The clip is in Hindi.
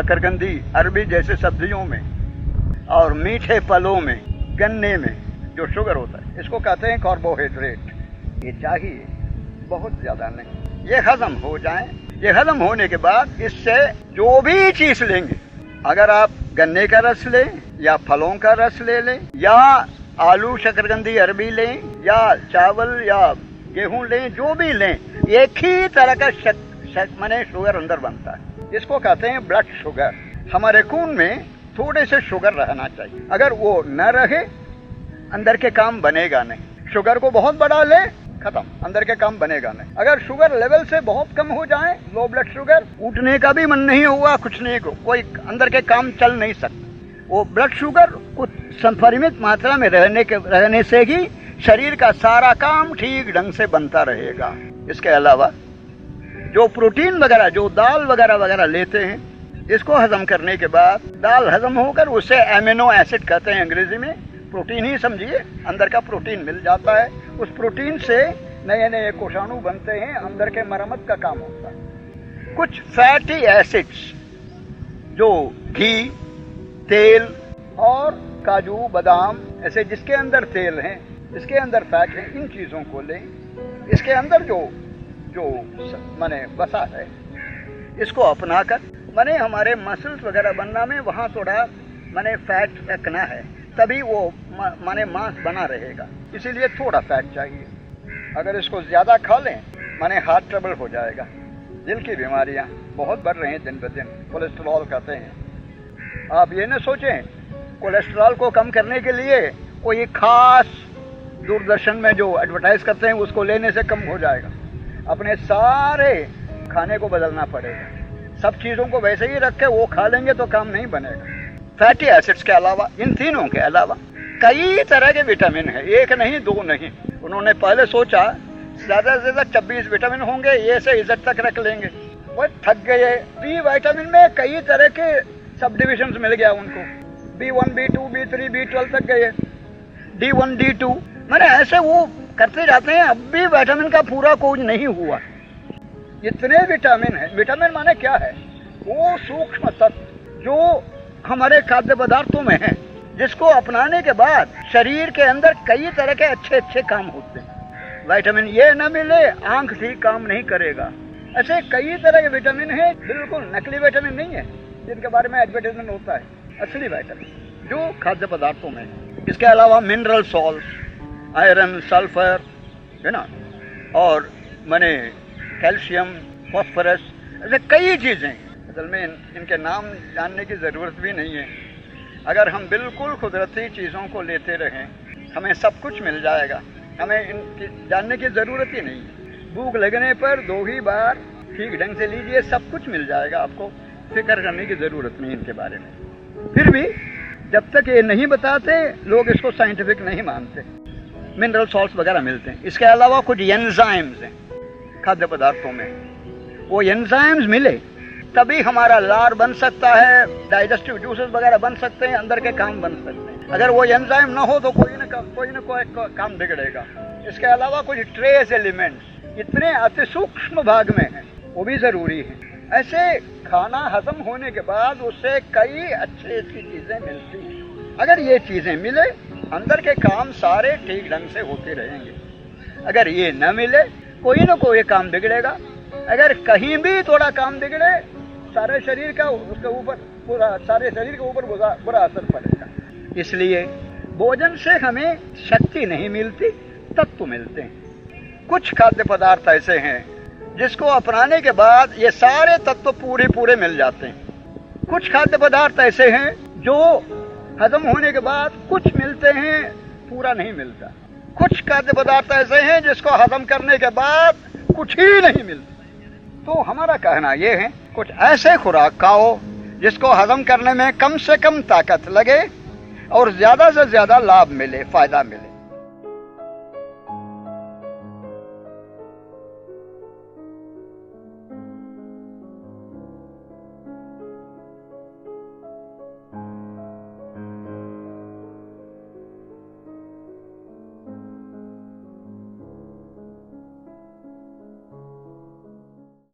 शकरकंदी, अरबी जैसे सब्जियों में और मीठे फलों में, गन्ने में जो शुगर होता है, इसको कहते हैं कार्बोहाइड्रेट। ये चाहिए, बहुत ज्यादा नहीं। ये हजम हो जाए। ये हजम होने के बाद इससे जो भी चीज लेंगे, अगर आप गन्ने का रस लें या फलों का रस ले लें या आलू, शकरकंदी, अरबी लें या चावल या गेहूं लें, जो भी लें, एक ही तरह का माने शुगर अंदर बनता है। इसको कहते हैं ब्लड शुगर। हमारे खून में थोड़े से शुगर रहना चाहिए। अगर वो न रहे, अंदर के काम बनेगा नहीं। शुगर को बहुत बढ़ा ले, खत्म, अंदर के काम बनेगा नहीं। अगर शुगर लेवल से बहुत कम हो जाए, लो ब्लड शुगर, उठने का भी मन नहीं हुआ, कुछ नहीं को, कोई अंदर के काम चल नहीं सकता। वो ब्लड शुगर कुछ परिमित मात्रा में रहने से ही शरीर का सारा काम ठीक ढंग से बनता रहेगा। इसके अलावा जो प्रोटीन वगैरह, जो दाल वगैरह लेते हैं, इसको हजम करने के बाद दाल हजम होकर उसे एमिनो एसिड कहते हैं अंग्रेजी में, प्रोटीन ही समझिए, अंदर का प्रोटीन मिल जाता है। उस प्रोटीन से नए नए कोशाणु बनते हैं, अंदर के मरम्मत का काम होता है। कुछ फैटी एसिड्स जो घी, तेल और काजू, बादाम ऐसे जिसके अंदर तेल है, इसके अंदर फैट है, इन चीजों को लें। इसके अंदर जो माने बसा है, इसको अपनाकर माने हमारे मसल्स वगैरह बनना में वहाँ थोड़ा माने फैट रखना है, तभी वो माने मांस बना रहेगा। इसीलिए थोड़ा फैट चाहिए। अगर इसको ज्यादा खा लें, माने हार्ट ट्रबल हो जाएगा। दिल की बीमारियां बहुत बढ़ रही हैं दिन ब दिन, कोलेस्ट्रॉल कहते हैं। आप ये न सोचें कोलेस्ट्रॉल को कम करने के लिए कोई खास दूरदर्शन में जो एडवर्टाइज करते हैं उसको लेने से कम हो जाएगा। अपने सारे खाने को बदलना पड़ेगा। सब चीजों को वैसे ही रख के वो खा लेंगे तो काम नहीं बनेगा। फैटी एसिड्स के अलावा, इन तीनों के अलावा कई तरह के विटामिन है, एक नहीं, दो नहीं। उन्होंने पहले सोचा ज्यादा से ज्यादा 26 विटामिन होंगे, ये से इज्जत तक रख लेंगे। वो थक गए। बी विटामिन में कई तरह के सब डिविजन मिल गया उनको। B1, B2, B3, B12 तक गए, D1, D2, मैंने ऐसे वो करते जाते हैं। अब भी विटामिन का पूरा खोज नहीं हुआ। इतने विटामिन है। विटामिन माने क्या है? वो सूक्ष्म तत्व जो हमारे खाद्य पदार्थों में है, जिसको अपनाने के बाद शरीर के अंदर कई तरह के अच्छे अच्छे काम होते हैं। विटामिन ये न मिले, आंख ठीक काम नहीं करेगा। ऐसे कई तरह के विटामिन है, बिल्कुल नकली विटामिन नहीं है जिनके बारे में एडवर्टाइजमेंट होता है। असली विटामिन जो खाद्य पदार्थों में है। इसके अलावा मिनरल सॉल्ट, आयरन, सल्फर, है ना, और माने कैल्शियम, फॉस्फोरस, ऐसे कई चीजें। असल में इनके नाम जानने की जरूरत भी नहीं है। अगर हम बिल्कुल कुदरती चीजों को लेते रहें, हमें सब कुछ मिल जाएगा। हमें इनकी जानने की जरूरत ही नहीं है। भूख लगने पर 2 ही बार ठीक ढंग से लीजिए, सब कुछ मिल जाएगा। आपको फिक्र करने की जरूरत नहीं इनके बारे में। फिर भी जब तक ये नहीं बताते, लोग इसको साइंटिफिक नहीं मानते। मिनरल सॉल्ट्स वगैरह मिलते हैं। इसके अलावा कुछ एंजाइम्स हैं खाद्य पदार्थों में। वो एंजाइम्स मिले तभी हमारा लार बन सकता है, डाइजेस्टिव जूसेस वगैरह बन सकते हैं, अंदर के काम बन सकते हैं। अगर वो एंजाइम ना हो तो कोई न कोई काम बिगड़ेगा। इसके अलावा कुछ ट्रेस एलिमेंट्स इतने अति सूक्ष्म भाग में हैं, वो भी जरूरी है। ऐसे खाना हजम होने के बाद उससे कई अच्छी चीजें मिलती हैं। अगर ये चीजें मिले, अंदर के काम सारे ठीक ढंग से होते रहेंगे। अगर ये न मिले, कोई न कोई काम बिगड़ेगा। अगर कहीं भी थोड़ा काम बिगड़े, सारे शरीर का उसके ऊपर सारे शरीर के ऊपर बुरा असर पड़ेगा। इसलिए भोजन से हमें शक्ति नहीं मिलती, तत्व मिलते हैं। कुछ खाद्य पदार्थ ऐसे हैं जिसको अपनाने के बाद ये सारे तत्व पूरे मिल जाते हैं। कुछ खाद्य पदार्थ ऐसे हैं जो हजम होने के बाद कुछ मिलते हैं, पूरा नहीं मिलता। कुछ खाद्य पदार्थ ऐसे हैं जिसको हजम करने के बाद कुछ ही नहीं मिलता। तो हमारा कहना यह है, कुछ ऐसे खुराक खाओ जिसको हजम करने में कम से कम ताकत लगे और ज्यादा से ज्यादा लाभ मिले, फायदा मिले।